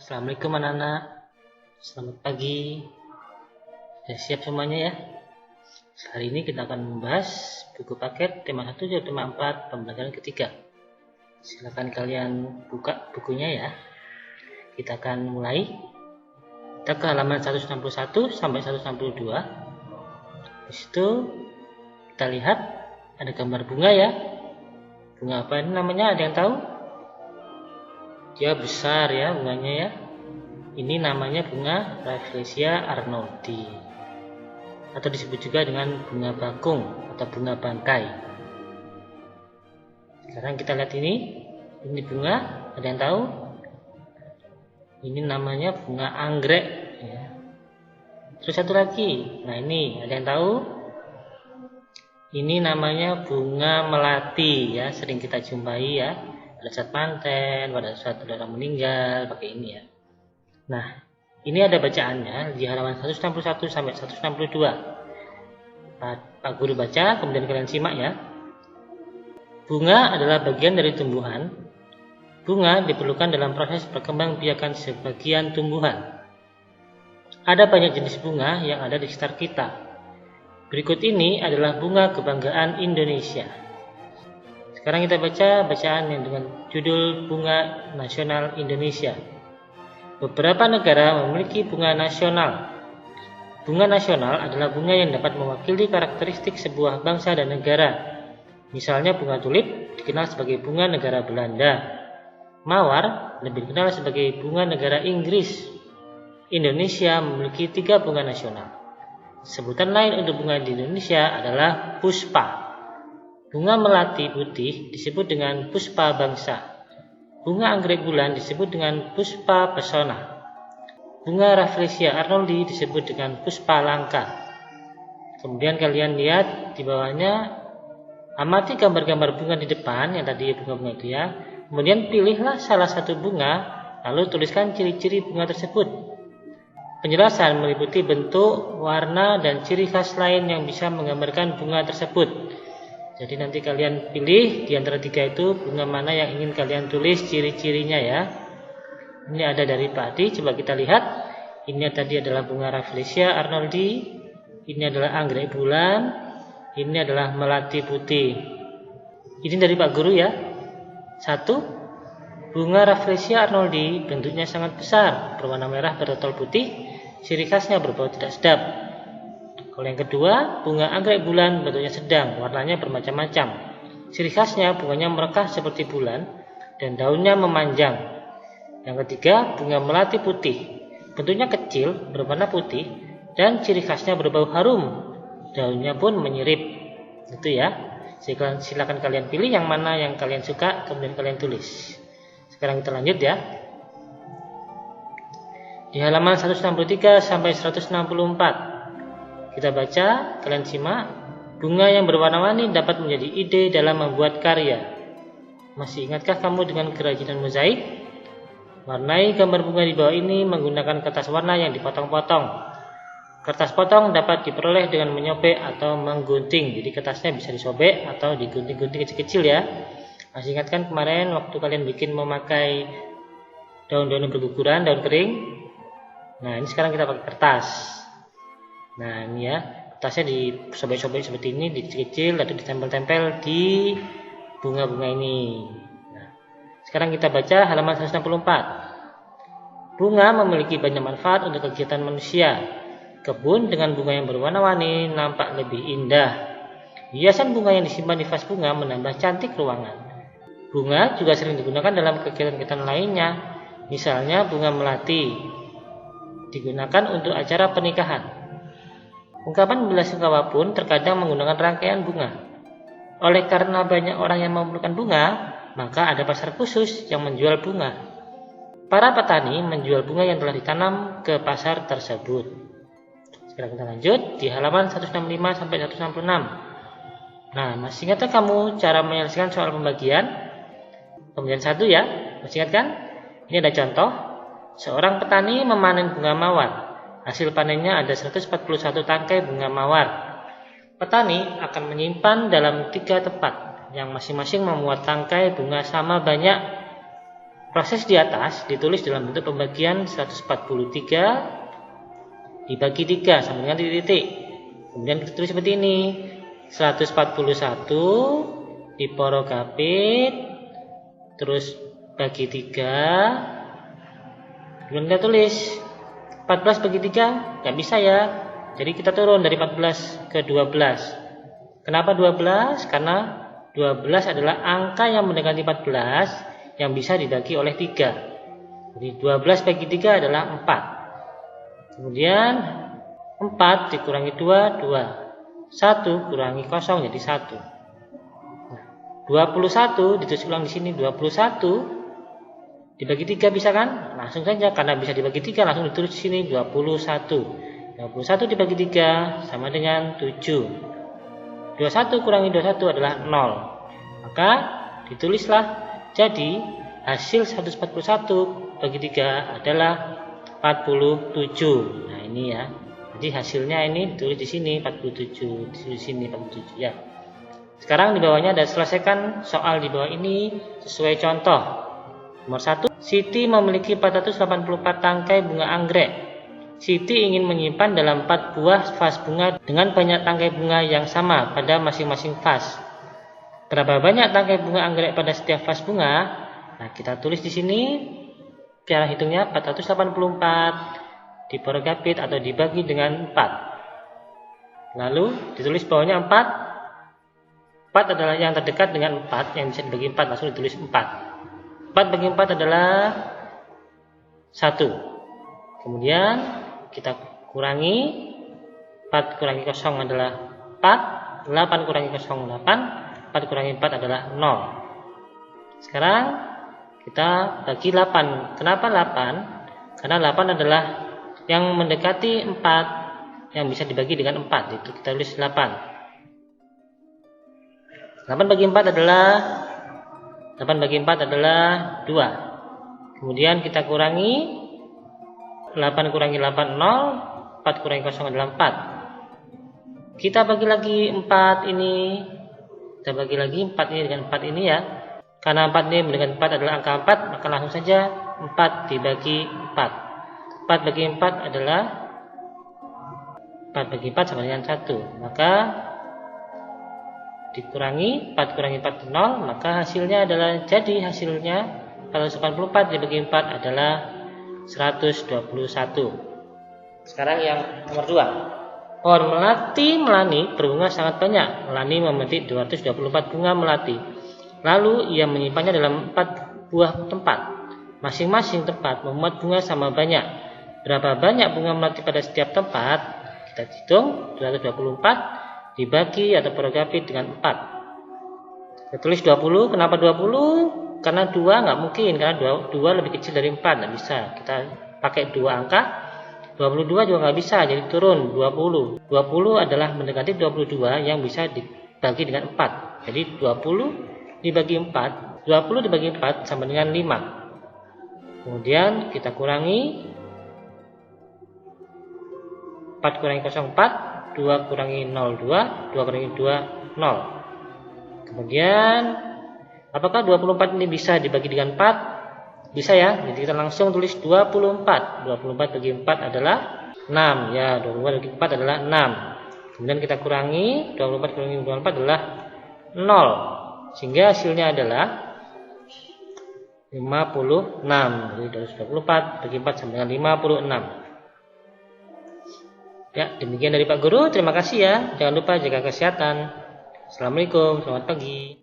Assalamualaikum anak-anak. Selamat pagi. Sudah siap semuanya ya? Hari ini kita akan membahas buku paket tema 1 dan tema 4 pembelajaran ketiga. Silakan kalian buka bukunya ya. Kita akan mulai. Kita ke halaman 161 sampai 162. Di situ kita lihat ada gambar bunga ya. Bunga apa ini namanya? Ada yang tahu? Dia besar ya bunganya ya. Ini namanya bunga Rafflesia arnoldi, atau disebut juga dengan bunga bakung atau bunga bangkai. Sekarang kita lihat ini bunga, ada yang tahu? Ini namanya bunga anggrek ya. Terus satu lagi, nah ini ada yang tahu? Ini namanya bunga melati ya, sering kita jumpai ya. Pada saat manten, pada saat orang meninggal, pakai ini ya. Nah, ini ada bacaannya di halaman 161 sampai 162. Pak Guru baca, kemudian kalian simak ya. Bunga adalah bagian dari tumbuhan. Bunga diperlukan dalam proses perkembangbiakan sebagian tumbuhan. Ada banyak jenis bunga yang ada di sekitar kita. Berikut ini adalah bunga kebanggaan Indonesia. Sekarang kita baca bacaan yang dengan judul Bunga Nasional Indonesia. Beberapa negara memiliki bunga nasional. Bunga nasional adalah bunga yang dapat mewakili karakteristik sebuah bangsa dan negara. Misalnya bunga tulip dikenal sebagai bunga negara Belanda. Mawar lebih dikenal sebagai bunga negara Inggris. Indonesia memiliki 3 bunga nasional. Sebutan lain untuk bunga di Indonesia adalah puspa. Bunga melati putih disebut dengan puspa bangsa. Bunga anggrek bulan disebut dengan puspa pesona. Bunga Rafflesia arnoldi disebut dengan puspa langka. Kemudian kalian lihat di bawahnya, amati gambar-gambar bunga di depan yang tadi bunga-bunga itu ya. Kemudian pilihlah salah satu bunga, lalu tuliskan ciri-ciri bunga tersebut. Penjelasan meliputi bentuk, warna, dan ciri khas lain yang bisa menggambarkan bunga tersebut. Jadi nanti kalian pilih di antara 3 itu bunga mana yang ingin kalian tulis ciri-cirinya ya. Ini ada dari Pak Adi, coba kita lihat. Ini tadi adalah bunga Rafflesia arnoldi, ini adalah anggrek bulan, ini adalah melati putih. Ini dari Pak Guru ya. 1. Bunga Rafflesia arnoldi bentuknya sangat besar, berwarna merah bertotol putih, ciri khasnya berbau tidak sedap. Kalau yang kedua, bunga anggrek bulan bentuknya sedang, warnanya bermacam-macam. Ciri khasnya bunganya merekah seperti bulan dan daunnya memanjang. Yang ketiga, bunga melati putih, bentuknya kecil, berwarna putih dan ciri khasnya berbau harum. Daunnya pun menyirip. Itu ya. Silakan kalian pilih yang mana yang kalian suka, kemudian kalian tulis. Sekarang kita lanjut ya. Di halaman 163 sampai 164. Kita baca, kalian simak. Bunga yang berwarna-warni dapat menjadi ide dalam membuat karya. Masih ingatkah kamu dengan kerajinan mozaik? Warnai gambar bunga di bawah ini menggunakan kertas warna yang dipotong-potong. Kertas potong dapat diperoleh dengan menyobek atau menggunting. Jadi kertasnya bisa disobek atau digunting-gunting kecil-kecil ya. Masih ingatkan kemarin waktu kalian bikin memakai daun-daun yang berguguran, daun kering? Nah, ini sekarang kita pakai kertas. Nah ini ya, kertasnya disobek-sobek seperti ini, dikecil-kecil, lalu ditempel-tempel di bunga-bunga ini. Nah, sekarang kita baca halaman 164. Bunga memiliki banyak manfaat untuk kegiatan manusia. Kebun dengan bunga yang berwarna-warni nampak lebih indah. Hiasan bunga yang disimpan di vas bunga menambah cantik ruangan. Bunga juga sering digunakan dalam kegiatan-kegiatan lainnya. Misalnya bunga melati digunakan untuk acara pernikahan. Ungkapan belasungkawa pun terkadang menggunakan rangkaian bunga. Oleh karena banyak orang yang memerlukan bunga, maka ada pasar khusus yang menjual bunga. Para petani menjual bunga yang telah ditanam ke pasar tersebut. Sekarang kita lanjut di halaman 165 sampai 166. Nah, masih ingatkah kamu cara menyelesaikan soal pembagian? Kemudian 1 ya, masih ingat kan? Ini ada contoh. Seorang petani memanen bunga mawar. Hasil panennya ada 141 tangkai bunga mawar. Petani akan menyimpan dalam 3 tempat yang masing-masing memuat tangkai bunga sama banyak Proses di atas ditulis dalam bentuk pembagian 143 dibagi 3 sama dengan titik-titik. Kemudian kita tulis seperti ini. 141 diporogapit, terus bagi 3. Kemudian kita tulis 14 bagi 3, nggak bisa ya. Jadi kita turun dari 14 ke 12. Kenapa 12? Karena 12 adalah angka yang mendekati 14 yang bisa dibagi oleh 3. Jadi 12 bagi 3 adalah 4. Kemudian 4 dikurangi 2, 2. 1 kurangi 0 jadi 1. Nah, 21 ditulis ulang di sini. 21 dibagi 3 bisa kan? Langsung saja, karena bisa dibagi 3 langsung ditulis di sini 21. 21 dibagi 3 sama dengan 7. 21 kurangi 21 adalah 0. Maka ditulislah, jadi hasil 141 bagi 3 adalah 47. Nah ini ya. Jadi hasilnya ini ditulis di sini 47, di sini 47 ya. Sekarang di bawahnya ada selesaikan soal di bawah ini sesuai contoh. Nomor 1, Siti memiliki 484 tangkai bunga anggrek. Siti ingin menyimpan dalam 4 buah vas bunga dengan banyak tangkai bunga yang sama pada masing-masing vas. Berapa banyak tangkai bunga anggrek pada setiap vas bunga? Nah, kita tulis di sini cara hitungnya 484 diporogapit atau dibagi dengan 4. Lalu ditulis bawahnya 4. 4 adalah yang terdekat dengan 4, yang bisa dibagi 4, langsung ditulis 4. 4 bagi 4 adalah 1. Kemudian kita kurangi, 4 kurangi 0 adalah 4, 8 kurangi 0 8, 4 kurangi 4 adalah 0. Sekarang kita bagi 8. Kenapa 8? Karena 8 adalah yang mendekati 4 yang bisa dibagi dengan 4, itu kita tulis 8. 8 bagi 4 adalah 2. Kemudian kita kurangi 8 kurangi 8 0, 4 kurangi 0 adalah 4. Kita bagi lagi 4 ini. Kita bagi lagi 4 ini dengan 4 ini ya. Karena 4 ini dengan 4 adalah angka 4, maka langsung saja 4 dibagi 4. 4 bagi 4 adalah 4 bagi 4 sama dengan 1. Maka dikurangi 4 kurangi 4 0, maka hasilnya adalah, jadi hasilnya 484 dibagi 4 adalah 121. Sekarang yang nomor 2. Pohon melati berbunga sangat banyak. Melani memetik 224 bunga melati. Lalu ia menyimpannya dalam 4 buah tempat. Masing-masing tempat memuat bunga sama banyak. Berapa banyak bunga melati pada setiap tempat? Kita hitung 224 dibagi atau porogapit dengan 4. Kita tulis 20. Kenapa 20? Karena 2 nggak mungkin, karena 2 lebih kecil dari 4, nggak bisa. Kita pakai 2 angka. 22 juga nggak bisa, jadi turun 20. 20 adalah mendekati 22 yang bisa dibagi dengan 4. Jadi 20 dibagi 4, 20 dibagi 4 sama dengan 5. Kemudian kita kurangi 4 kurangi 0 4, 2 kurangi 0 2, 2 kurangi 2 0. Kemudian apakah 24 ini bisa dibagi dengan 4? Bisa ya. Jadi kita langsung tulis 24. 24 bagi 4 adalah 6 ya. 24 bagi 4 adalah 6. Kemudian kita kurangi 24 kurangi 24 adalah 0. Sehingga hasilnya adalah 56. Jadi 24 bagi 4 sama dengan 56. Ya, demikian dari Pak Guru. Terima kasih ya. Jangan lupa jaga kesehatan. Assalamualaikum, selamat pagi.